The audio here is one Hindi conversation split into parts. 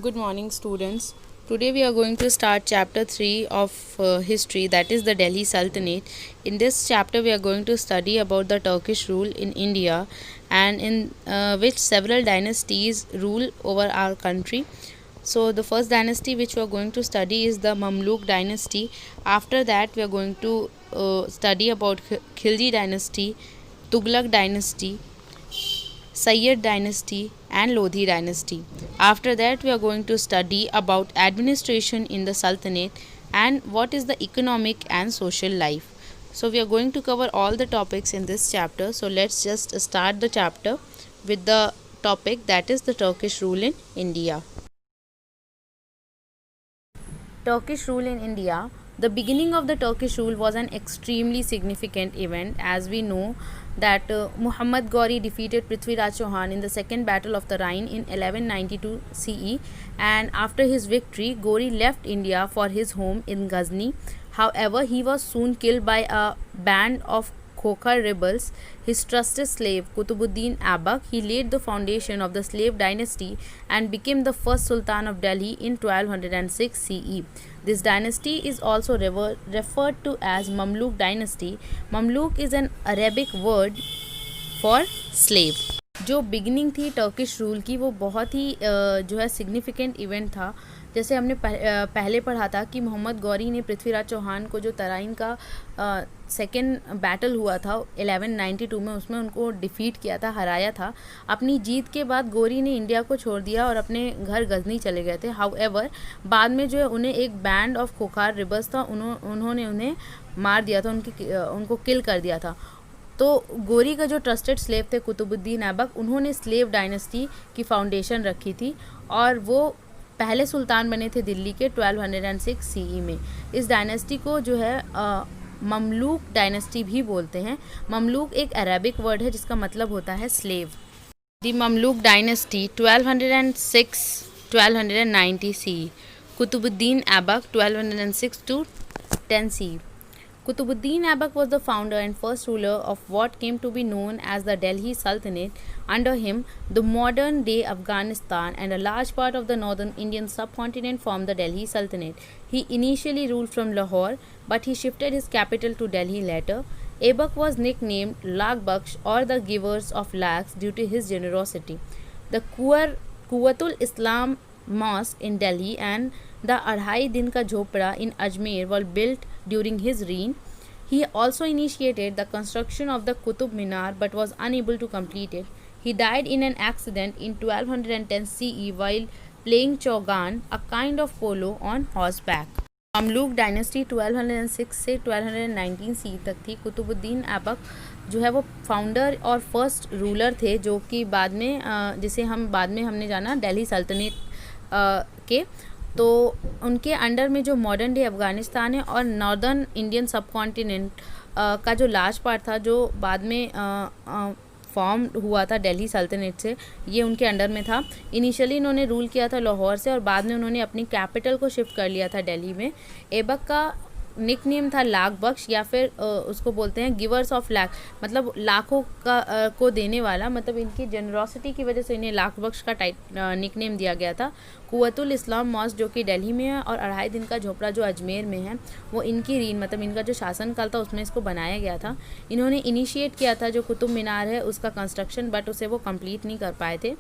Good morning, students. Today we are going to start chapter 3 of history, that is the Delhi Sultanate. In this chapter, we are going to study about the Turkish rule in India and in which several dynasties rule over our country. So, the first dynasty which we are going to study is the Mamluk dynasty. After that, we are going to study about Khilji dynasty, Tughlaq dynasty, Sayyid dynasty and Lodhi dynasty. After that, we are going to study about administration in the Sultanate and what is the economic and social life. So, we are going to cover all the topics in this chapter. So, let's just start the chapter with the topic that is the Turkish rule in India. Turkish rule in India. The beginning of the Turkish rule was an extremely significant event, as we know that Muhammad Ghori defeated Prithviraj Chauhan in the Second Battle of the Rhine in 1192 CE, and after his victory, Ghori left India for his home in Ghazni. However, he was soon killed by a band of Khokhar rebels. His trusted slave Kutubuddin Aibak, he laid the foundation of the slave dynasty and became the first Sultan of Delhi in 1206 CE. This dynasty is also referred to as Mamluk dynasty. Mamluk is an Arabic word for slave. जो बिगिनिंग थी टर्किश रूल की वो बहुत ही जो है सिग्निफिकेंट इवेंट था. जैसे हमने पहले पढ़ा था कि मोहम्मद गौरी ने पृथ्वीराज चौहान को जो तराइन का सेकेंड बैटल हुआ था 1192 में, उसमें उनको डिफ़ीट किया था, हराया था. अपनी जीत के बाद गौरी ने इंडिया को छोड़ दिया और अपने घर गजनी चले गए थे. हाउएवर बाद में जो है उन्हें एक बैंड ऑफ खोखार रिबल्स था, उन्होंने उन्हें मार दिया था, उनको किल कर दिया था. तो गौरी का जो ट्रस्टेड स्लेव थे कुतुबुद्दीन ऐबक, उन्होंने स्लेव डायनेस्टी की फाउंडेशन रखी थी और वो पहले सुल्तान बने थे दिल्ली के 1206 सीई में. इस डायनेस्टी को जो है ममलूक डायनेस्टी भी बोलते हैं. ममलूक एक अरेबिक वर्ड है जिसका मतलब होता है slave. The Mamluk dynasty 1206-1290 CE. Qutbuddin Aibak 1206 to 10 CE. Qutbuddin Aibak was the founder and first ruler of what came to be known as the Delhi Sultanate. Under him, the modern-day Afghanistan and a large part of the northern Indian subcontinent formed the Delhi Sultanate. He initially ruled from Lahore, but he shifted his capital to Delhi later. Aibak was nicknamed Lakh Baksh or the Givers of Lakhs due to his generosity. The Quwwatul Islam Mosque in Delhi and the Adhai Din Ka Jhopda in Ajmer were built during his reign. He also initiated the construction of the Qutub Minar but was unable to complete it. He died in an accident in 1210 CE while playing Chaugan, a kind of polo, on horseback. Mamluk dynasty 1206 से 1219 CE तक थी. कुतुबुद्दीन ऐबक जो है वो फाउंडर और फर्स्ट रूलर थे, जो कि बाद में जिसे हम बाद में हमने जाना दिल्ली सल्तनत के. तो उनके अंडर में जो मॉडर्न डे अफ़गानिस्तान है और नॉर्दर्न इंडियन सब कॉन्टिनेंट का जो लार्ज पार्ट था, जो बाद में फॉर्म हुआ था दिल्ली सल्तनत से, ये उनके अंडर में था. इनिशियली इन्होंने रूल किया था लाहौर से और बाद में उन्होंने अपनी कैपिटल को शिफ्ट कर लिया था दिल्ली में. ऐबक का निक नेम था लाख बख्श, या फिर उसको बोलते हैं गिवर्स ऑफ लाख, मतलब लाखों का को देने वाला. मतलब इनकी जनरॉसिटी की वजह से इन्हें लाख बख्श का निक नेम दिया गया था. कुव्वतुल इस्लाम मॉस्क जो कि दिल्ली में है और अढ़ाई दिन का झोपड़ा जो अजमेर में है, वो इनकी रीन मतलब इनका जो शासनकाल था उसमें इसको बनाया गया था. इन्होंने इनिशिएट किया था जो कुतुब मीनार है उसका कंस्ट्रक्शन, बट उसे वो कंप्लीट नहीं कर पाए थे.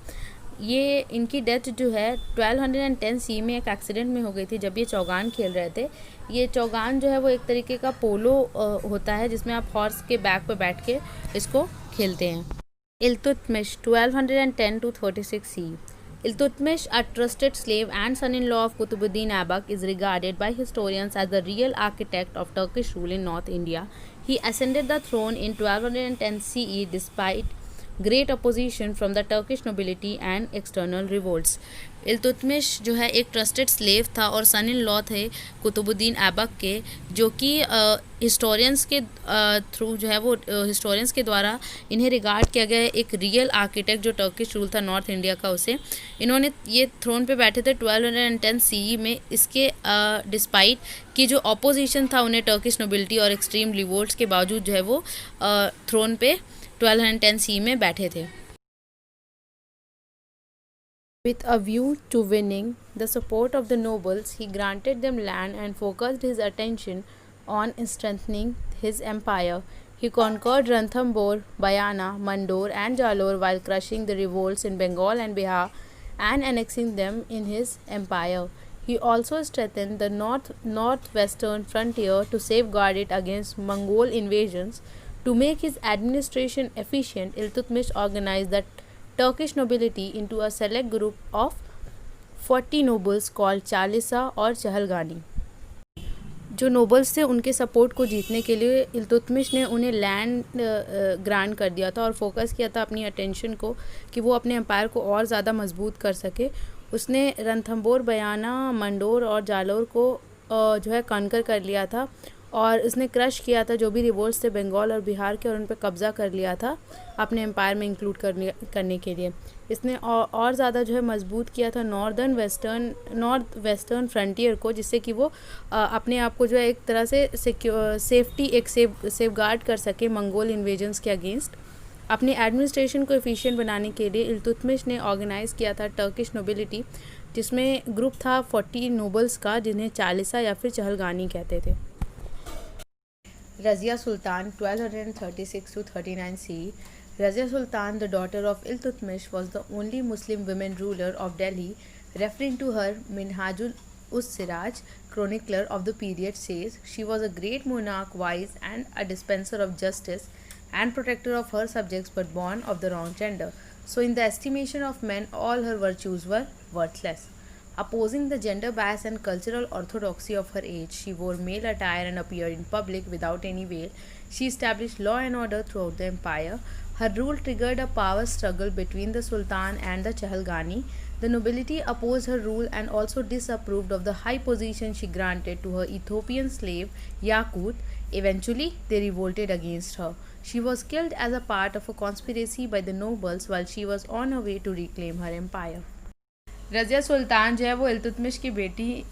ये इनकी डेथ जो है 1210 CE में एक एक्सीडेंट में हो गई थी जब ये चौगान खेल रहे थे. ये चौगान जो है वो एक तरीके का पोलो होता है जिसमें आप हॉर्स के बैक पे बैठ के इसको खेलते हैं. Iltutmish 1210 to 36 CE. Iltutmish, a trusted slave and son-in-law of Qutbuddin Aibak, is regarded by historians as the real architect of Turkish rule in North India. He ascended the throne in 1210 CE despite great opposition from the Turkish nobility and external revolts. Iltutmish जो है एक ट्रस्टेड स्लेव था और सन इन लॉ थे कुतुबुद्दीन ऐबक के, जो कि हिस्टोरियंस के थ्रू जो है वो हिस्टोरियंस के द्वारा इन्हें रिगार्ड किया गया एक रियल आर्किटेक्ट जो टर्किश रूल था नॉर्थ इंडिया का, उसे इन्होंने ये थ्रोन पे बैठे थे 1210 CE में. इसके डिस्पाइट कि जो अपोजिशन था उन्हें टर्किश नोबिलिटी और एक्सट्रीम रिवोल्ट्स के बावजूद जो है वो थ्रोन पे 1210 CE में बैठे थे. With a view to winning the support of the nobles, he granted them land and focused his attention on strengthening his empire. He conquered Ranthambore, Bayana, Mandor, and Jalore while crushing the revolts in Bengal and Bihar and annexing them in his empire. He also strengthened the northwestern frontier to safeguard it against Mongol invasions. To make his administration efficient, Iltutmish organized the Turkish nobility into a select group of 40 nobles called Chalisa और चहलगानी. जो नोबल्स थे उनके सपोर्ट को जीतने के लिए इल्तुतमिश ने उन्हें लैंड ग्रांट कर दिया था और फोकस किया था अपनी अटेंशन को कि वो अपने एम्पायर को और ज़्यादा मजबूत कर सके. उसने रणथंबोर, बयाना, मंडोर और जालोर को जो है कॉन्कर कर लिया था और उसने क्रश किया था जो भी रिवोल्ट्स थे बंगाल और बिहार के और उन पर कब्ज़ा कर लिया था अपने एम्पायर में इंक्लूड करने के लिए. इसने और ज़्यादा जो है मजबूत किया था नॉर्थ वेस्टर्न फ्रंटियर को, जिससे कि वो अपने आप को जो है एक तरह से सेफ गार्ड कर सके मंगोल इन्वेजन्स के अगेंस्ट. अपने एडमिनिस्ट्रेशन को एफिशिएंट बनाने के लिए इल्तुतमिश ने ऑर्गेनाइज़ किया था टर्किश नोबिलिटी, जिसमें ग्रुप था 40 नोबल्स का जिन्हें चालीसा या फिर चहलगानी कहते थे. Razia Sultan 1236 to 39 CE. Razia Sultan, the daughter of Iltutmish, was the only Muslim woman ruler of Delhi. Referring to her, Minhajul Siraj, chronicler of the period, says she was a great monarch, wise and a dispenser of justice and protector of her subjects, but born of the wrong gender. So in the estimation of men, all her virtues were worthless. Opposing the gender bias and cultural orthodoxy of her age, she wore male attire and appeared in public without any veil. She established law and order throughout the empire. Her rule triggered a power struggle between the Sultan and the Chahilgani. The nobility opposed her rule and also disapproved of the high position she granted to her Ethiopian slave Yakut. Eventually, they revolted against her. She was killed as a part of a conspiracy by the nobles while she was on her way to reclaim her empire. Razia सुल्तान जो है वो इल्तुतमिश की बेटी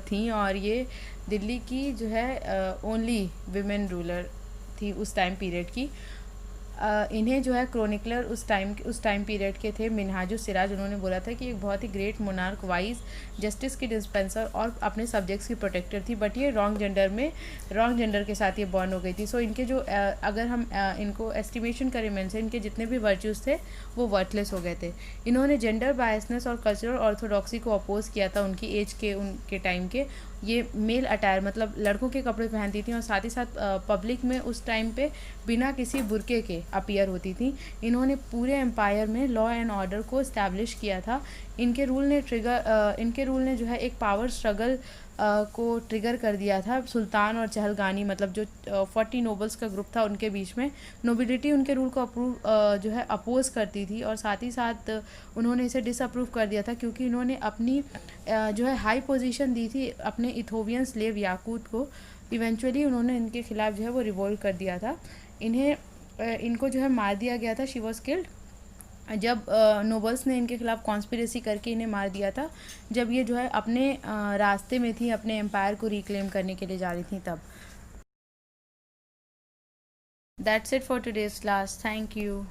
थी और ये दिल्ली की जो है ओनली विमेन रूलर थी उस टाइम पीरियड की. इन्हें जो है क्रोनिकलर उस टाइम पीरियड के थे मिनहाजुल सिराज. उन्होंने बोला था कि एक बहुत ही ग्रेट मोनार्क, वाइज, जस्टिस की डिस्पेंसर और अपने सब्जेक्ट्स की प्रोटेक्टर थी, बट ये रॉन्ग जेंडर के साथ ये बॉर्न हो गई थी. सो इनके जो अगर हम इनको एस्टिमेशन करें मेन से, इनके जितने भी वर्च्यूज़ थे वो वर्थलेस हो गए थे. इन्होंने जेंडर बायसनेस और कल्चरल ऑर्थोडॉक्सी को अपोज किया था उनकी एज के, उनके टाइम के. ये मेल अटायर मतलब लड़कों के कपड़े पहनती थी और साथ ही साथ पब्लिक में उस टाइम पे बिना किसी बुरके के अपीयर होती थी. इन्होंने पूरे एम्पायर में लॉ एंड ऑर्डर को इस्टेब्लिश किया था. इनके रूल ने जो है एक पावर स्ट्रगल को ट्रिगर कर दिया था सुल्तान और चहलगानी मतलब जो 40 नोबल्स का ग्रुप था उनके बीच में. नोबिलिटी उनके रूल को जो है अपोज करती थी और साथ ही साथ उन्होंने इसे डिसअप्रूव कर दिया था क्योंकि इन्होंने अपनी जो है हाई पोजीशन दी थी अपने इथोपियन स्लेव याकूत को. इवेंचुअली उन्होंने इनके खिलाफ जो है वो रिवोल्ट कर दिया था. इनको जो है मार दिया गया था. शी वॉज किल्ड जब नोबल्स ने इनके खिलाफ कॉन्स्पिरेसी करके इन्हें मार दिया था, जब ये जो है अपने रास्ते में थी अपने एम्पायर को रिक्लेम करने के लिए जा रही थी तब. That's it for today's class. Thank you.